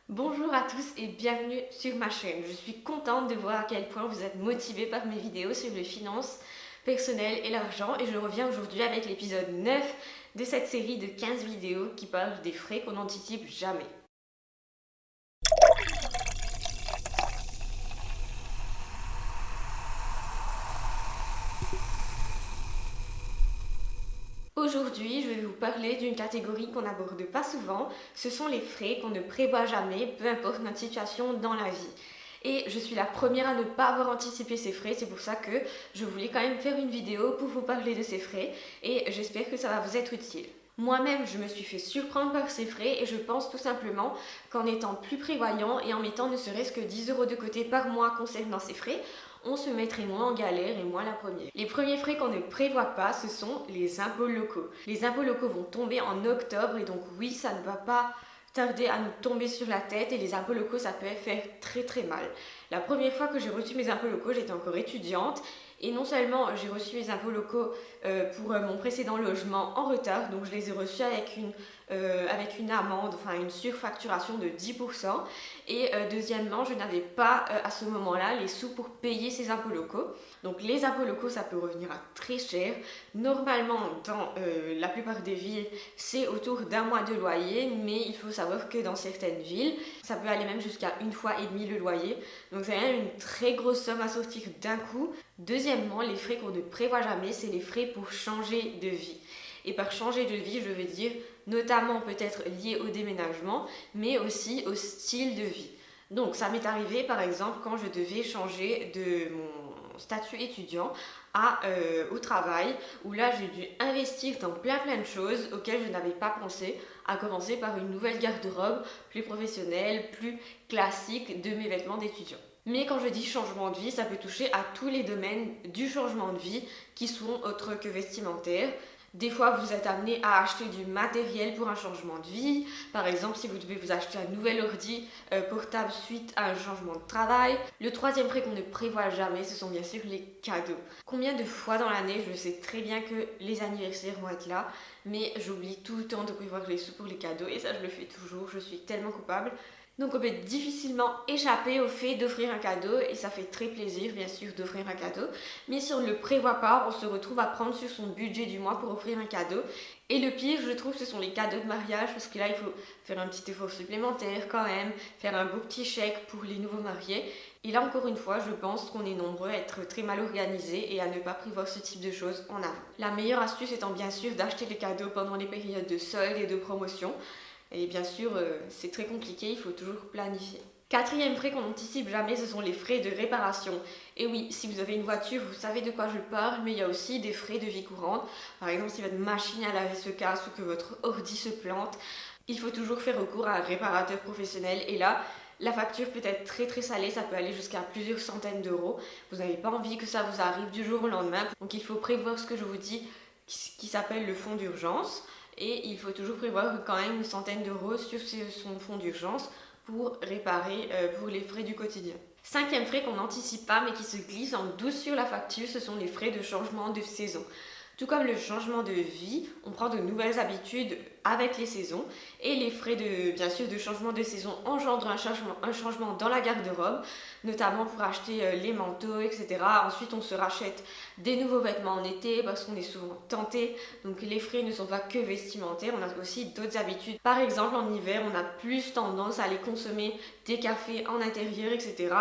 Bonjour à tous et bienvenue sur ma chaîne. Je suis contente de voir à quel point vous êtes motivés par mes vidéos sur les finances personnelles et l'argent et je reviens aujourd'hui avec l'épisode 9 de cette série de 15 vidéos qui parlent des frais qu'on n'anticipe jamais. Aujourd'hui, je vais vous parler d'une catégorie qu'on n'aborde pas souvent. Ce sont les frais qu'on ne prévoit jamais, peu importe notre situation dans la vie. Et je suis la première à ne pas avoir anticipé ces frais, c'est pour ça que je voulais quand même faire une vidéo pour vous parler de ces frais et j'espère que ça va vous être utile. Moi-même, je me suis fait surprendre par ces frais et je pense tout simplement qu'en étant plus prévoyant et en mettant ne serait-ce que 10 euros de côté par mois concernant ces frais, on se mettrait moins en galère et moins la première. Les premiers frais qu'on ne prévoit pas, ce sont les impôts locaux. Les impôts locaux vont tomber en octobre et donc oui, ça ne va pas tarder à nous tomber sur la tête et les impôts locaux, ça peut faire très très mal. La première fois que j'ai reçu mes impôts locaux, j'étais encore étudiante et non seulement j'ai reçu mes impôts locaux pour mon précédent logement en retard, donc je les ai reçus avec une amende, enfin une surfacturation de 10%. Et deuxièmement, je n'avais pas à ce moment-là les sous pour payer ces impôts locaux. Donc les impôts locaux, ça peut revenir à très cher. Normalement, dans la plupart des villes, c'est autour d'un mois de loyer, mais il faut savoir que dans certaines villes, ça peut aller même jusqu'à une fois et demie le loyer. Donc c'est quand même une très grosse somme à sortir d'un coup. Deuxièmement, les frais qu'on ne prévoit jamais, c'est les frais pour changer de vie. Et par changer de vie, je veux dire notamment peut-être lié au déménagement, mais aussi au style de vie. Donc ça m'est arrivé par exemple quand je devais changer de mon statut étudiant au travail, où là j'ai dû investir dans plein de choses auxquelles je n'avais pas pensé, à commencer par une nouvelle garde-robe plus professionnelle, plus classique de mes vêtements d'étudiant. Mais quand je dis changement de vie, ça peut toucher à tous les domaines du changement de vie qui sont autres que vestimentaires. Des fois, vous êtes amené à acheter du matériel pour un changement de vie. Par exemple, si vous devez vous acheter un nouvel ordi portable suite à un changement de travail. Le troisième frais qu'on ne prévoit jamais, ce sont bien sûr les cadeaux. Combien de fois dans l'année, je sais très bien que les anniversaires vont être là, mais j'oublie tout le temps de prévoir les sous pour les cadeaux et ça, je le fais toujours. Je suis tellement coupable. Donc on peut difficilement échapper au fait d'offrir un cadeau et ça fait très plaisir bien sûr d'offrir un cadeau. Mais si on ne le prévoit pas, on se retrouve à prendre sur son budget du mois pour offrir un cadeau. Et le pire, je trouve, ce sont les cadeaux de mariage parce que là, il faut faire un petit effort supplémentaire quand même, faire un beau petit chèque pour les nouveaux mariés. Et là, encore une fois, je pense qu'on est nombreux à être très mal organisés et à ne pas prévoir ce type de choses en avant. La meilleure astuce étant bien sûr d'acheter les cadeaux pendant les périodes de soldes et de promotion. Et bien sûr, c'est très compliqué, il faut toujours planifier. Quatrième frais qu'on n'anticipe jamais, ce sont les frais de réparation. Et oui, si vous avez une voiture, vous savez de quoi je parle, mais il y a aussi des frais de vie courante. Par exemple, si votre machine à laver se casse ou que votre ordi se plante, il faut toujours faire recours à un réparateur professionnel. Et là, la facture peut être très très salée, ça peut aller jusqu'à plusieurs centaines d'euros. Vous n'avez pas envie que ça vous arrive du jour au lendemain. Donc il faut prévoir ce que je vous dis, qui s'appelle le fonds d'urgence. Et il faut toujours prévoir quand même une centaine d'euros sur son fonds d'urgence pour réparer pour les frais du quotidien. Cinquième frais qu'on n'anticipe pas mais qui se glisse en douce sur la facture, ce sont les frais de changement de saison. Tout comme le changement de vie, on prend de nouvelles habitudes avec les saisons et les frais bien sûr, de changement de saison engendrent un changement dans la garde-robe, notamment pour acheter les manteaux, etc. Ensuite, on se rachète des nouveaux vêtements en été parce qu'on est souvent tenté. Donc les frais ne sont pas que vestimentaires, on a aussi d'autres habitudes. Par exemple, en hiver, on a plus tendance à aller consommer des cafés en intérieur, etc.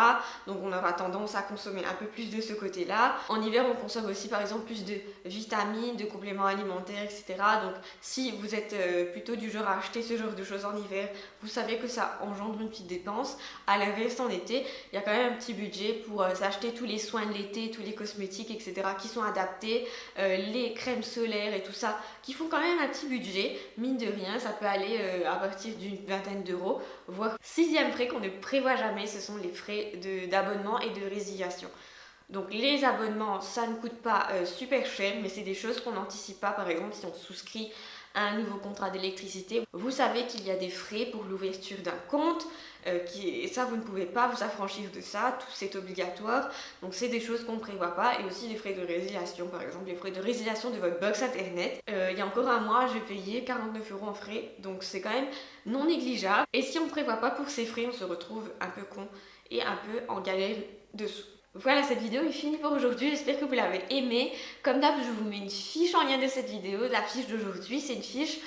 Donc on aura tendance à consommer un peu plus de ce côté-là. En hiver, on consomme aussi par exemple plus de vitamines, de compléments alimentaires, etc. Donc si vous êtes plutôt du genre à acheter ce genre de choses en hiver, vous savez que ça engendre une petite dépense. À l'inverse, en été, il y a quand même un petit budget pour s'acheter tous les soins de l'été, tous les cosmétiques, etc. qui sont adaptés, les crèmes solaires et tout ça, qui font quand même un petit budget. Mine de rien, ça peut aller à partir d'une vingtaine d'euros, voire sixième frais qu'on ne prévoit jamais, ce sont les frais d'abonnement et de résiliation. Donc les abonnements, ça ne coûte pas super cher, mais c'est des choses qu'on n'anticipe pas. Par exemple, si on souscrit à un nouveau contrat d'électricité, vous savez qu'il y a des frais pour l'ouverture d'un compte, et ça vous ne pouvez pas vous affranchir de ça, tout c'est obligatoire, donc c'est des choses qu'on ne prévoit pas. Et aussi les frais de résiliation, par exemple les frais de résiliation de votre box internet. Il y a encore un mois j'ai payé 49 € en frais, donc c'est quand même non négligeable. Et si on ne prévoit pas pour ces frais, on se retrouve un peu con et un peu en galère dessous. Voilà, cette vidéo est finie pour aujourd'hui, j'espère que vous l'avez aimée. Comme d'hab, je vous mets une fiche en lien de cette vidéo. La fiche d'aujourd'hui, c'est une fiche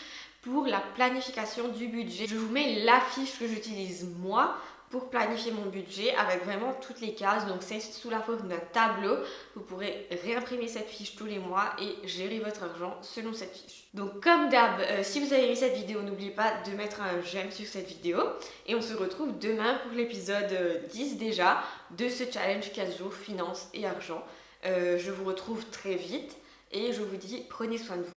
pour la planification du budget. Je vous mets la fiche que j'utilise moi pour planifier mon budget avec vraiment toutes les cases. Donc c'est sous la forme d'un tableau. Vous pourrez réimprimer cette fiche tous les mois et gérer votre argent selon cette fiche. Donc comme d'hab, si vous avez aimé cette vidéo, n'oubliez pas de mettre un j'aime sur cette vidéo. Et on se retrouve demain pour l'épisode 10 déjà de ce challenge 15 jours finance et argent. Je vous retrouve très vite et je vous dis prenez soin de vous.